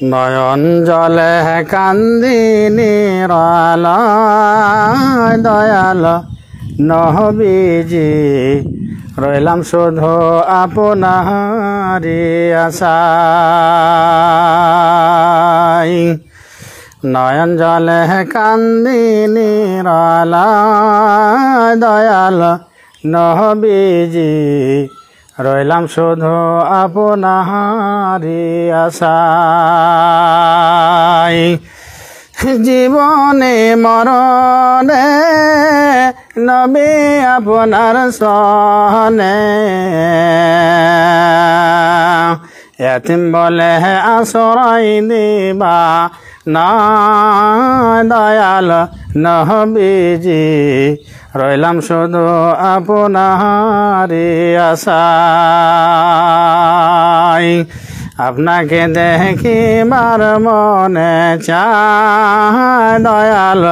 নয়ন জলে কান্দি নিরালায় দয়াল নবীজি, রইলাম শুধু আপনারি আশায়। নয়ন জলে কান্দি নিরালায় দয়াল নবীজি, রইলাম শুধু আপনারি আশায়। জীবনে মরণে নবী আপনার সহনে, এতিম বলে আশ্রয় দিবা না দয়াল নবীজি, রইলাম শুধু আপনারি আশায়। আপনাকে দেখিবার মনে চায় দয়াল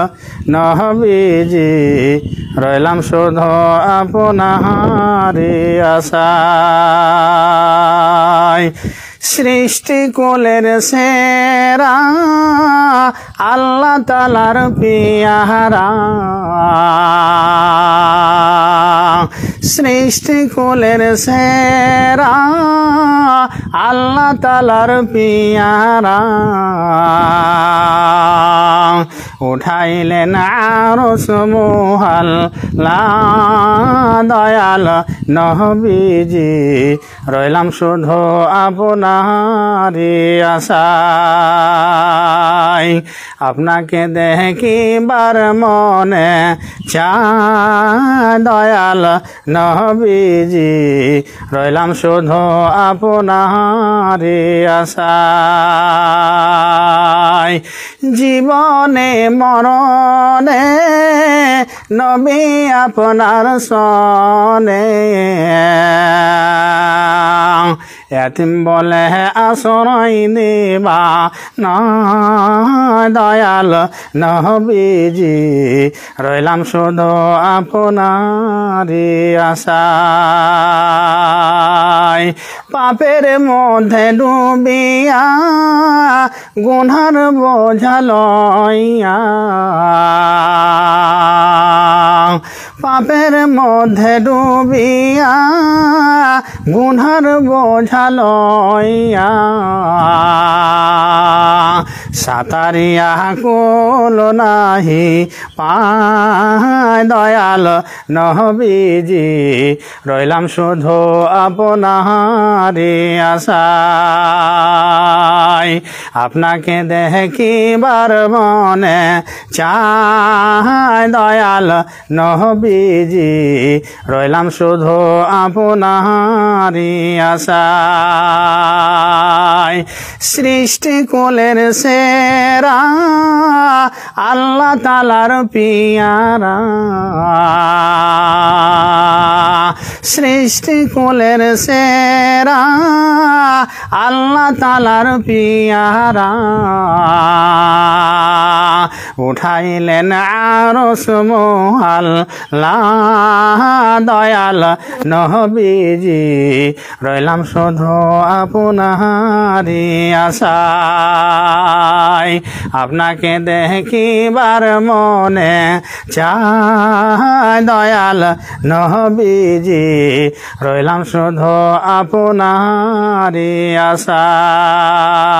নবীজি, রইলাম শুধু আপনারি আশায়। সৃষ্টি কুলের সেরা আল্লাহ তাআলার পিয়ারা, সৃষ্টি কুলের সেরা আল্লাহ তাআলার পিয়ারা, উঠাইলেন আরশ মুহাল্লা দয়াল নবীজি, রইলাম শুধু আপনারি আশায়। আপনাকে দেখিবার মনে চায় দয়াল নবীজি, রইলাম শুধু আপনারি আশায়। জীবনে মরণে নবী আপনার সনে, এতিম বলে আশ্রয় দিবা না দয়াল নবীজি, রইলাম শুধু আপনারি আশায়। পাপের মধ্যে ডুবিয়া গুনার বোঝা লইয়া, পাপের মধ্যে ডুবিয়া গুনার বোঝা লইয়া, সাঁতারিয়া কুল নাহি পায় দয়াল নবীজি, রইলাম শুধু আপনারি আশায়। আপনাকে দেখিবার মনে চায় দয়াল নবীজি, রইলাম শুধু আপনারি আশায়। সৃষ্টি কুলের সেরা আল্লাহ তাআলার পিয়ারা, সৃষ্টি কুলের সেরা আল্লাহ তাআলার পিয়ারা, উঠাইলেন আরশ মুহাল্লা দয়াল নবীজি, রইলাম শুধু আপনারি আশায়। আপনাকে দেখিবার মনে চায় দয়াল নবীজি, রইলাম শুধু আপনারি আশায়।